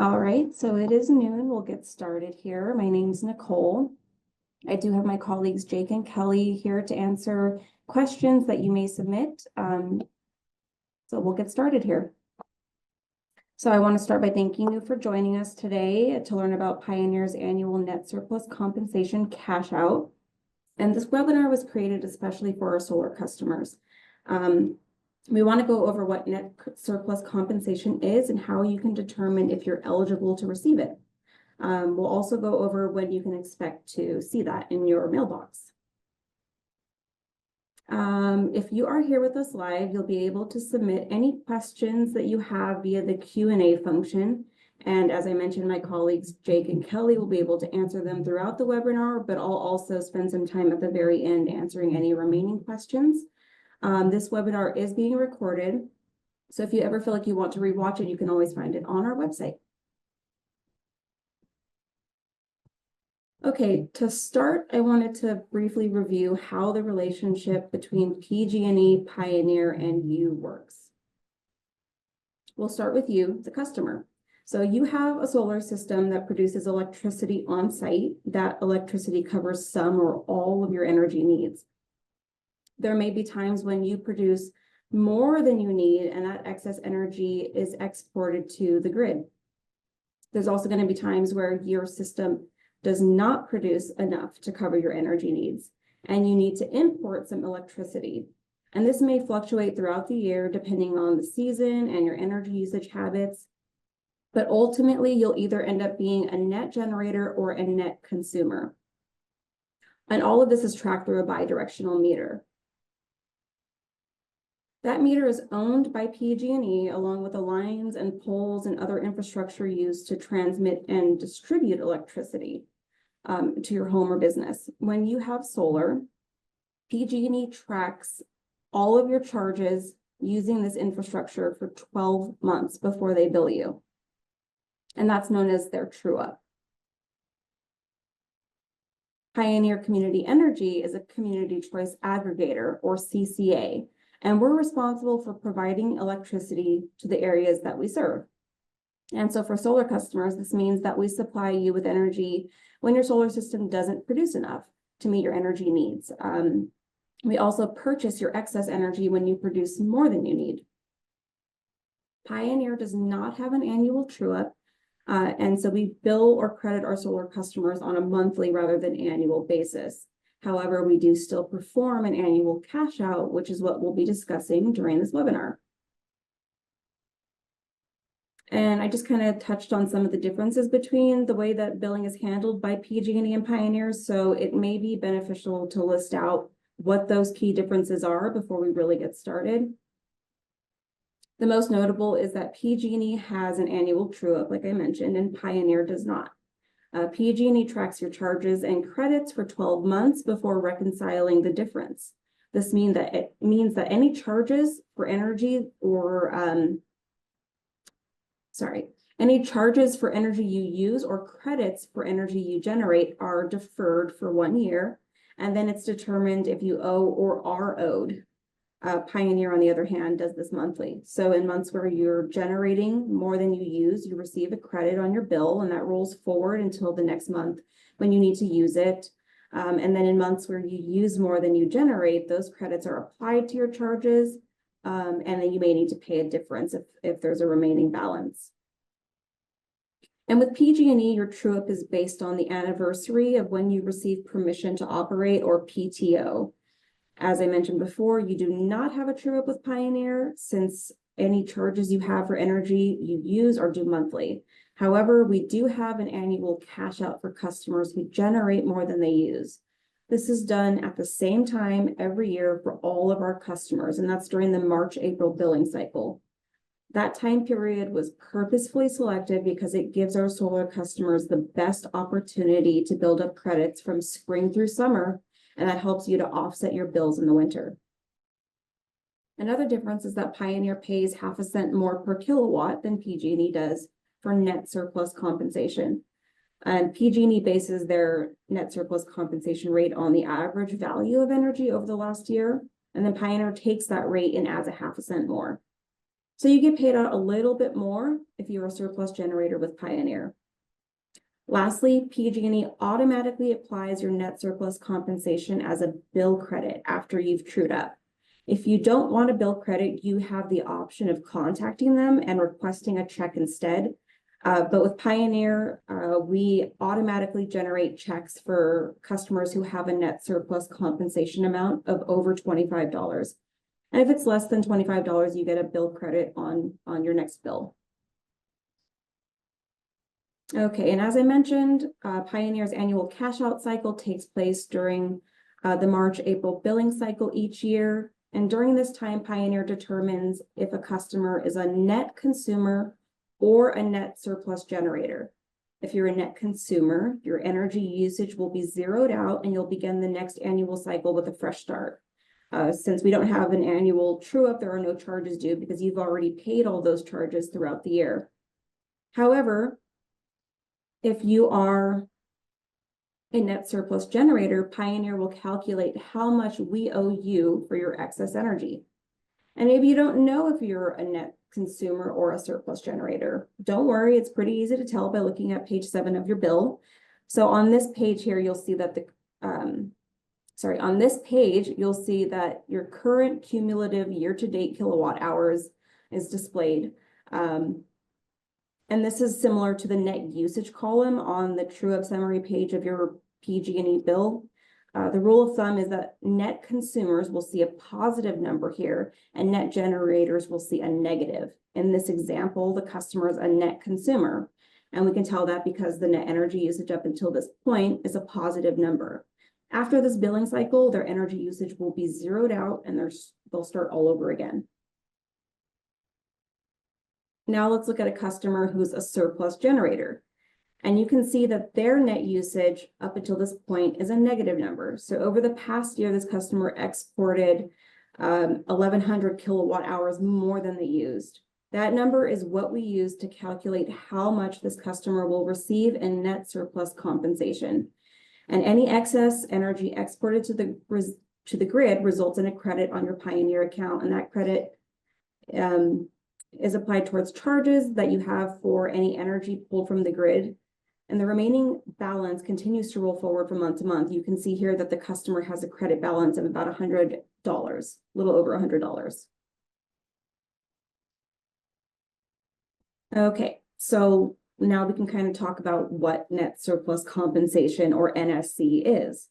All right, so it is noon. We'll get started here. My name's Nicole. I do have my colleagues Jake and Kelly here to answer questions that you may submit. So we'll get started here. So I want to start by thanking you for joining us today to learn about Pioneer's annual net surplus compensation cash out. And this webinar was created especially for our solar customers. We want to go over what net surplus compensation is and how you can determine if you're eligible to receive it. We'll also go over when you can expect to see that in your mailbox. If you are here with us live, you'll be able to submit any questions that you have via the Q&A function. And as I mentioned, my colleagues Jake and Kelly will be able to answer them throughout the webinar, but I'll also spend some time at the very end answering any remaining questions. This webinar is being recorded, so if you ever feel like you want to rewatch it, you can always find it on our website. Okay, to start, I wanted to briefly review how the relationship between PG&E, Pioneer, and you works. We'll start with you, the customer. So you have a solar system that produces electricity on site. That electricity covers some or all of your energy needs. There may be times when you produce more than you need and that excess energy is exported to the grid. There's also going to be times where your system does not produce enough to cover your energy needs and you need to import some electricity. And this may fluctuate throughout the year depending on the season and your energy usage habits. But ultimately, you'll either end up being a net generator or a net consumer. And all of this is tracked through a bidirectional meter. That meter is owned by PG&E along with the lines and poles and other infrastructure used to transmit and distribute electricity to your home or business. When you have solar, PG&E tracks all of your charges using this infrastructure for 12 months before they bill you. And that's known as their true-up. Pioneer Community Energy is a community choice aggregator, or CCA, and we're responsible for providing electricity to the areas that we serve. And so for solar customers, this means that we supply you with energy when your solar system doesn't produce enough to meet your energy needs. We also purchase your excess energy when you produce more than you need. Pioneer does not have an annual true-up, and so we bill or credit our solar customers on a monthly rather than annual basis. However, we do still perform an annual cash out, which is what we'll be discussing during this webinar. And I just kind of touched on some of the differences between the way that billing is handled by PG&E and Pioneer, so it may be beneficial to list out what those key differences are before we really get started. The most notable is that PG&E has an annual true-up, like I mentioned, and Pioneer does not. PG&E tracks your charges and credits for 12 months before reconciling the difference. This means that any charges for energy or any charges for energy you use or credits for energy you generate are deferred for 1 year, and then it's determined if you owe or are owed. Pioneer, on the other hand, does this monthly. So in months where you're generating more than you use, you receive a credit on your bill, and that rolls forward until the next month when you need to use it. And then in months where you use more than you generate, those credits are applied to your charges, and then you may need to pay a difference if there's a remaining balance. And with PG&E, your true-up is based on the anniversary of when you receive permission to operate, or PTO. As I mentioned before, you do not have a true-up with Pioneer since any charges you have for energy you use are due monthly. However, we do have an annual cash out for customers who generate more than they use. This is done at the same time every year for all of our customers, and that's during the March-April billing cycle. That time period was purposefully selected because it gives our solar customers the best opportunity to build up credits from spring through summer, and that helps you to offset your bills in the winter. Another difference is that Pioneer pays 0.5 cents more per kilowatt than PG&E does for net surplus compensation. And PG&E bases their net surplus compensation rate on the average value of energy over the last year, and then Pioneer takes that rate and adds 0.5 cents more. So you get paid out a little bit more if you're a surplus generator with Pioneer. Lastly, PG&E automatically applies your net surplus compensation as a bill credit after you've trued up. If you don't want a bill credit, you have the option of contacting them and requesting a check instead. But with Pioneer, we automatically generate checks for customers who have a net surplus compensation amount of over $25. And if it's less than $25, you get a bill credit on your next bill. Okay, and as I mentioned, Pioneer's annual cash out cycle takes place during the March-April billing cycle each year. And during this time, Pioneer determines if a customer is a net consumer or a net surplus generator. If you're a net consumer, your energy usage will be zeroed out and you'll begin the next annual cycle with a fresh start. Since we don't have an annual true-up, there are no charges due because you've already paid all those charges throughout the year. However, if you are a net surplus generator, Pioneer will calculate how much we owe you for your excess energy. And maybe you don't know if you're a net consumer or a surplus generator. Don't worry, it's pretty easy to tell by looking at page 7 of your bill. So on this page here, you'll see that on this page, you'll see that your current cumulative year-to-date kilowatt hours is displayed. And this is similar to the net usage column on the true-up summary page of your PG&E bill. The rule of thumb is that net consumers will see a positive number here and net generators will see a negative. In this example, the customer is a net consumer. And we can tell that because the net energy usage up until this point is a positive number. After this billing cycle, their energy usage will be zeroed out and they'll start all over again. Now let's look at a customer who's a surplus generator. And you can see that their net usage up until this point is a negative number. So over the past year, this customer exported 1,100 kilowatt hours more than they used. That number is what we use to calculate how much this customer will receive in net surplus compensation. And any excess energy exported to the grid results in a credit on your Pioneer account, and that credit is applied towards charges that you have for any energy pulled from the grid. And the remaining balance continues to roll forward from month to month. You can see here that the customer has a credit balance of about $100, a little over $100. Okay, so now we can kind of talk about what net surplus compensation, or NSC, is.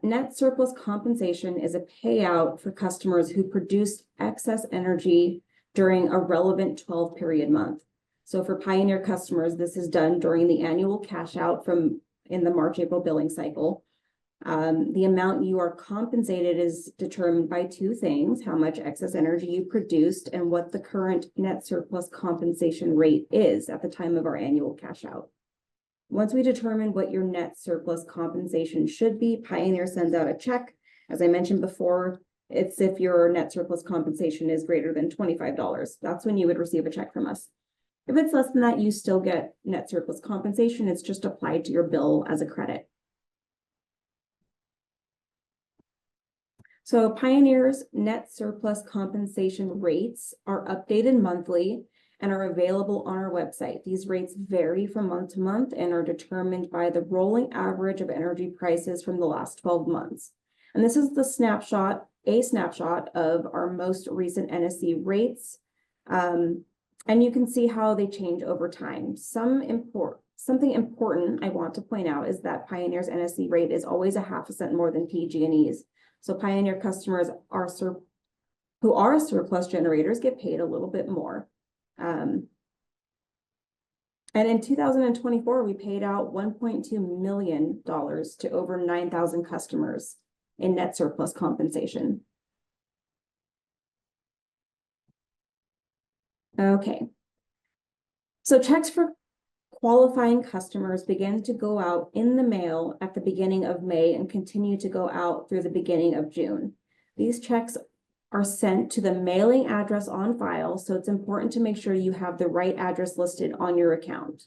Net surplus compensation is a payout for customers who produced excess energy during a relevant 12-period month. So for Pioneer customers, this is done during the annual cash out in the March-April billing cycle. The amount you are compensated is determined by two things: how much excess energy you produced and what the current net surplus compensation rate is at the time of our annual cash out. Once we determine what your net surplus compensation should be, Pioneer sends out a check. As I mentioned before, it's if your net surplus compensation is greater than $25. That's when you would receive a check from us. If it's less than that, you still get net surplus compensation. It's just applied to your bill as a credit. So Pioneer's net surplus compensation rates are updated monthly and are available on our website. These rates vary from month to month and are determined by the rolling average of energy prices from the last 12 months. And this is a snapshot of our most recent NSC rates. And you can see how they change over time. Something important I want to point out is that Pioneer's NSC rate is always a half a cent more than PG&E's. So Pioneer customers who are surplus generators get paid a little bit more. And in 2024, we paid out $1.2 million to over 9,000 customers in net surplus compensation. Okay, so checks for qualifying customers begin to go out in the mail at the beginning of May and continue to go out through the beginning of June. These checks are sent to the mailing address on file, so it's important to make sure you have the right address listed on your account.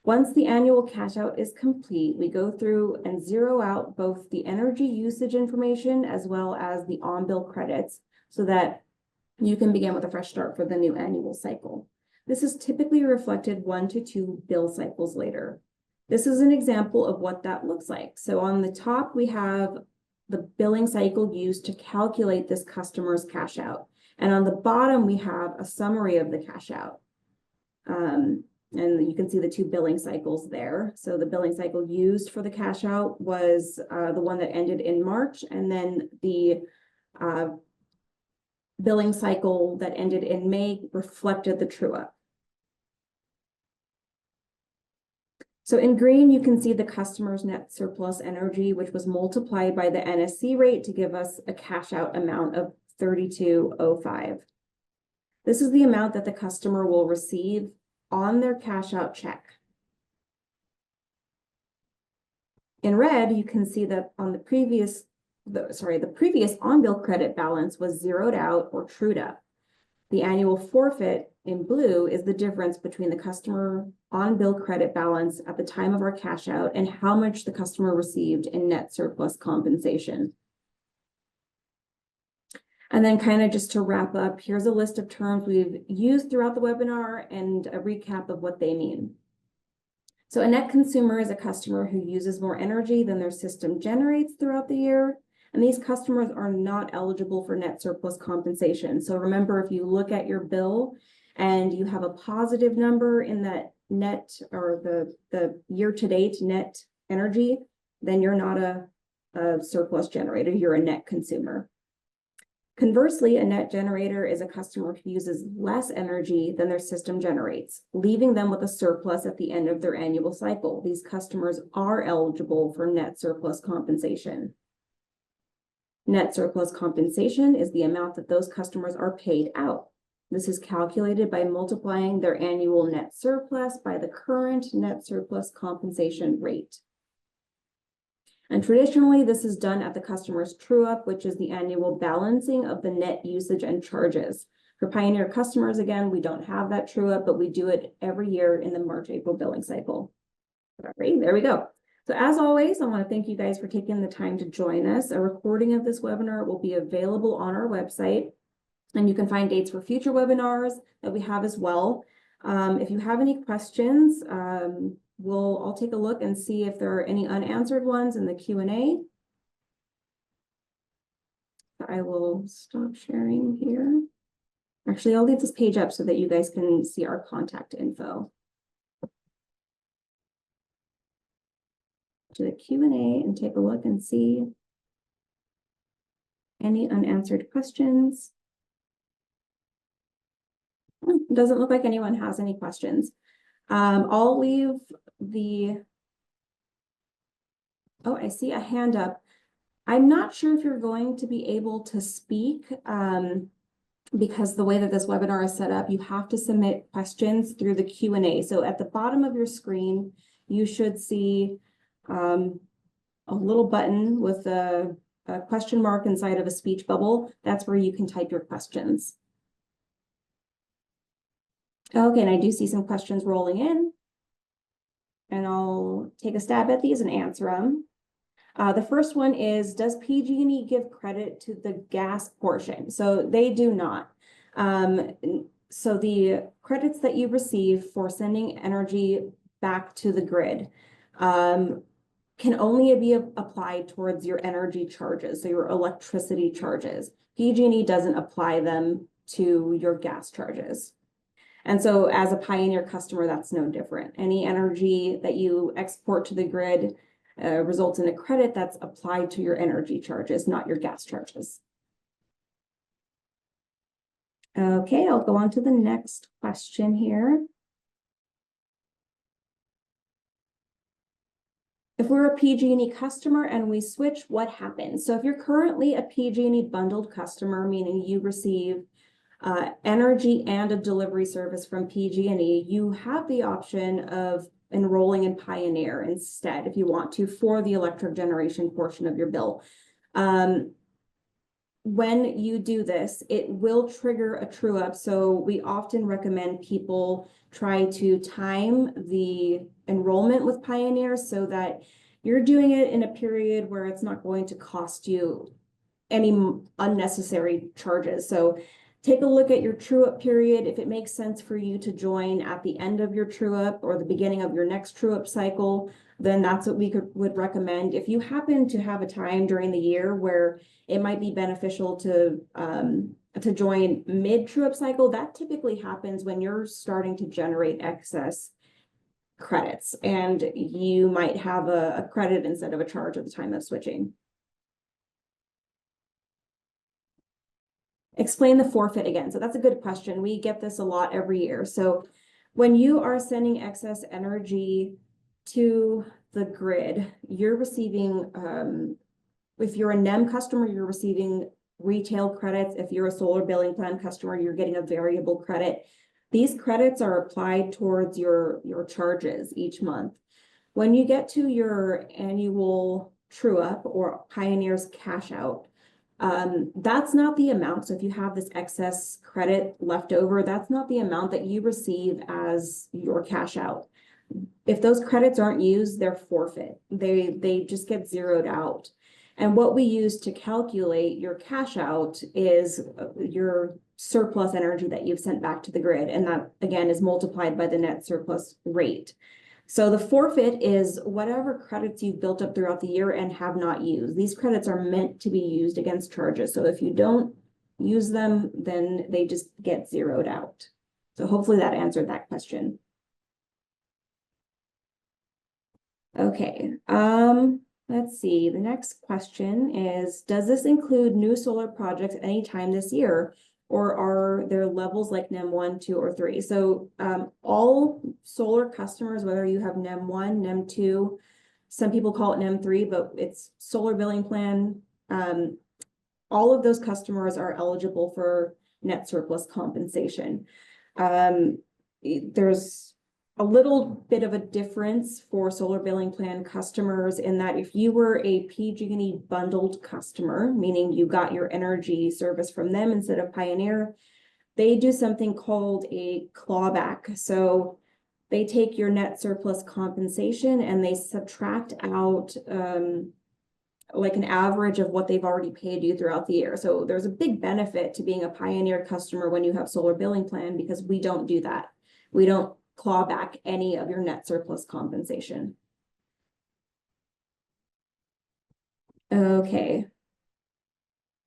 Once the annual cash out is complete, we go through and zero out both the energy usage information as well as the on-bill credits so that you can begin with a fresh start for the new annual cycle. This is typically reflected 1 to 2 bill cycles later. This is an example of what that looks like. So on the top, we have the billing cycle used to calculate this customer's cash out. And on the bottom, we have a summary of the cash out. And you can see the 2 billing cycles there. So the billing cycle used for the cash out was the one that ended in March, and then the billing cycle that ended in May reflected the true up. So in green, you can see the customer's net surplus energy, which was multiplied by the NSC rate to give us a cash out amount of 3205. This is the amount that the customer will receive on their cash out check. In red, you can see that on the previous on-bill credit balance was zeroed out or trued up. The annual forfeit in blue is the difference between the customer on-bill credit balance at the time of our cash out and how much the customer received in net surplus compensation. And then kind of just to wrap up, here's a list of terms we've used throughout the webinar and a recap of what they mean. So a net consumer is a customer who uses more energy than their system generates throughout the year. And these customers are not eligible for net surplus compensation. So remember, if you look at your bill and you have a positive number in that net or the year-to-date net energy, then you're not a surplus generator, you're a net consumer. Conversely, a net generator is a customer who uses less energy than their system generates, leaving them with a surplus at the end of their annual cycle. These customers are eligible for net surplus compensation. Net surplus compensation is the amount that those customers are paid out. This is calculated by multiplying their annual net surplus by the current net surplus compensation rate. And traditionally, this is done at the customer's true-up, which is the annual balancing of the net usage and charges. For Pioneer customers, again, we don't have that true-up, but we do it every year in the March-April billing cycle. All right, there we go. So as always, I want to thank you guys for taking the time to join us. A recording of this webinar will be available on our website, and you can find dates for future webinars that we have as well. If you have any questions, I'll take a look and see if there are any unanswered ones in the Q&A. I will stop sharing here. Actually, I'll leave this page up so that you guys can see our contact info. To the Q&A and take a look and see any unanswered questions. It doesn't look like anyone has any questions. I'll leave oh, I see a hand up. I'm not sure if you're going to be able to speak because the way that this webinar is set up, you have to submit questions through the Q&A. So at the bottom of your screen, you should see a little button with a question mark inside of a speech bubble. That's where you can type your questions. Okay, and I do see some questions rolling in, and I'll take a stab at these and answer them. The first one is, does PG&E give credit to the gas portion? So they do not. So the credits that you receive for sending energy back to the grid can only be applied towards your energy charges, so your electricity charges. PG&E doesn't apply them to your gas charges. And so as a Pioneer customer, that's no different. Any energy that you export to the grid results in a credit that's applied to your energy charges, not your gas charges. Okay, I'll go on to the next question here. If we're a PG&E customer and we switch, what happens? So if you're currently a PG&E bundled customer, meaning you receive energy and a delivery service from PG&E, you have the option of enrolling in Pioneer instead, if you want to, for the electric generation portion of your bill. When you do this, it will trigger a true up. So we often recommend people try to time the enrollment with Pioneer so that you're doing it in a period where it's not going to cost you any unnecessary charges. So Take a look at your true-up period. If it makes sense for you to join at the end of your true-up or the beginning of your next true-up cycle, then that's what we would recommend. If you happen to have a time during the year where it might be beneficial to join mid true-up cycle, that typically happens when you're starting to generate excess credits and you might have a credit instead of a charge at the time of switching. Explain the forfeit again. So that's a good question. We get this a lot every year. So when you are sending excess energy to the grid, you're receiving, if you're a NEM customer, you're receiving retail credits. If you're a solar billing plan customer, you're getting a variable credit. These credits are applied towards your charges each month. When you get to your annual true up or Pioneer's cash out, that's not the amount. So if you have this excess credit left over, that's not the amount that you receive as your cash out. If those credits aren't used, they're forfeit. They just get zeroed out. And what we use to calculate your cash out is your surplus energy that you've sent back to the grid. And that, again, is multiplied by the net surplus rate. So the forfeit is whatever credits you've built up throughout the year and have not used. These credits are meant to be used against charges. So if you don't use them, then they just get zeroed out. So hopefully that answered that question. Okay, let's see. The next question is, does this include new solar projects anytime this year? Or are there levels like NEM 1, 2, or 3? So all solar customers, whether you have NEM 1, NEM 2, some people call it NEM 3, but it's solar billing plan. All of those customers are eligible for net surplus compensation. There's a little bit of a difference for solar billing plan customers in that if you were a PG&E bundled customer, meaning you got your energy service from them instead of Pioneer, they do something called a clawback. So they take your net surplus compensation and they subtract out like an average of what they've already paid you throughout the year. So there's a big benefit to being a Pioneer customer when you have solar billing plan, because we don't do that. We don't claw back any of your net surplus compensation. Okay.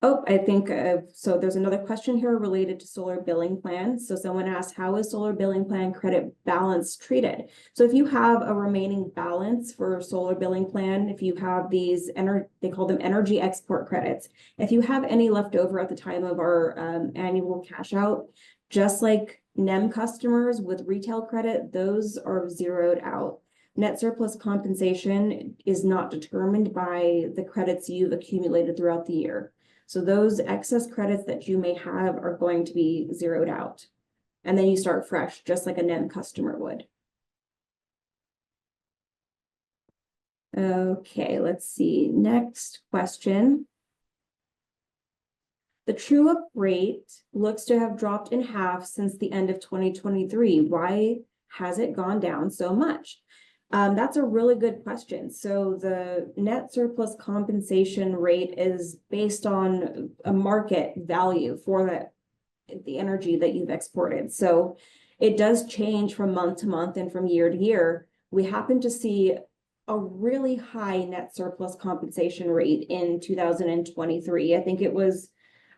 Oh, I think, so there's another question here related to solar billing plan. So someone asked, how is solar billing plan credit balance treated? So if you have a remaining balance for solar billing plan, if you have these, they call them energy export credits. If you have any left over at the time of our annual cash out, just like NEM customers with retail credit, those are zeroed out. Net surplus compensation is not determined by the credits you've accumulated throughout the year. So those excess credits that you may have are going to be zeroed out. And then you start fresh, just like a NEM customer would. Okay, let's see. Next question. The true-up rate looks to have dropped in half since the end of 2023. Why has it gone down so much? That's a really good question. So the net surplus compensation rate is based on a market value for the energy that you've exported. So it does change from month to month and from year to year. We happen to see a really high net surplus compensation rate in 2023. I think it was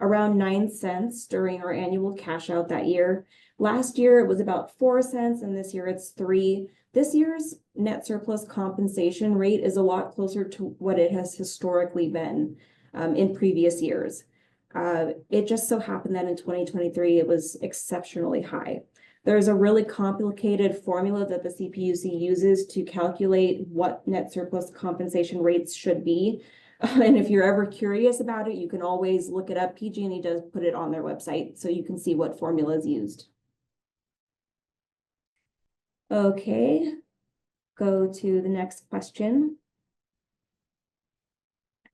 around 9 cents during our annual cash out that year. Last year it was about 4 cents, and this year it's 3. This year's net surplus compensation rate is a lot closer to what it has historically been in previous years. It just so happened that in 2023 it was exceptionally high. There's a really complicated formula that the CPUC uses to calculate what net surplus compensation rates should be. And if you're ever curious about it, you can always look it up. PG&E does put it on their website, so you can see what formula is used. Okay, go to the next question.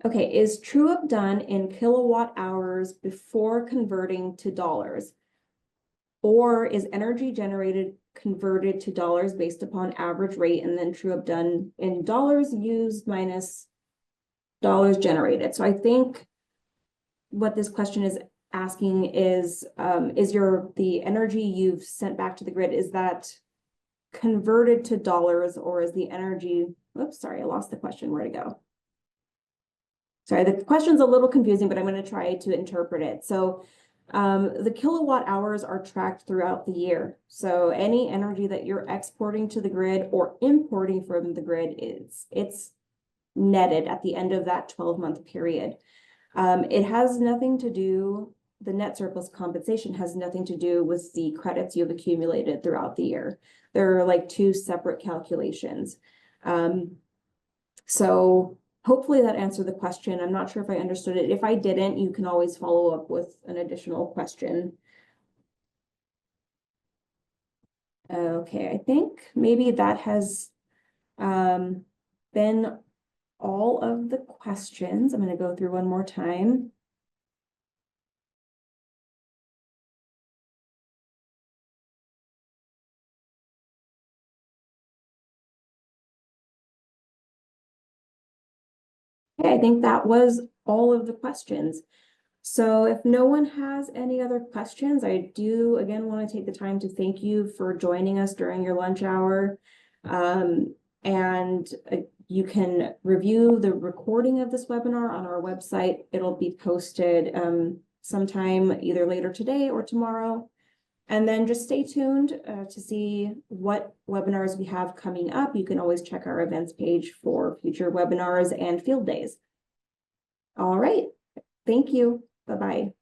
Okay, is true-up done in kilowatt hours before converting to dollars? Or is energy generated converted to dollars based upon average rate and then true-up done in dollars used minus dollars generated? So I think what this question is asking is the energy you've sent back to the grid, is that converted to dollars, or is the energy, oops, sorry, I lost the question, where'd it go? Sorry, the question's a little confusing, but I'm going to try to interpret it. So the kilowatt hours are tracked throughout the year. So any energy that you're exporting to the grid or importing from the grid, it's netted at the end of that 12-month period. It has nothing to do, the net surplus compensation has nothing to do with the credits you've accumulated throughout the year. They're like two separate calculations. So hopefully that answered the question. I'm not sure if I understood it. If I didn't, you can always follow up with an additional question. Okay, I think maybe that has been all of the questions. I'm going to go through one more time. Okay, I think that was all of the questions. So if no one has any other questions, I do again want to take the time to thank you for joining us during your lunch hour. And you can review the recording of this webinar on our website. It'll be posted sometime either later today or tomorrow. And then just stay tuned to see what webinars we have coming up. You can always check our events page for future webinars and field days. All right. Thank you. Bye-bye.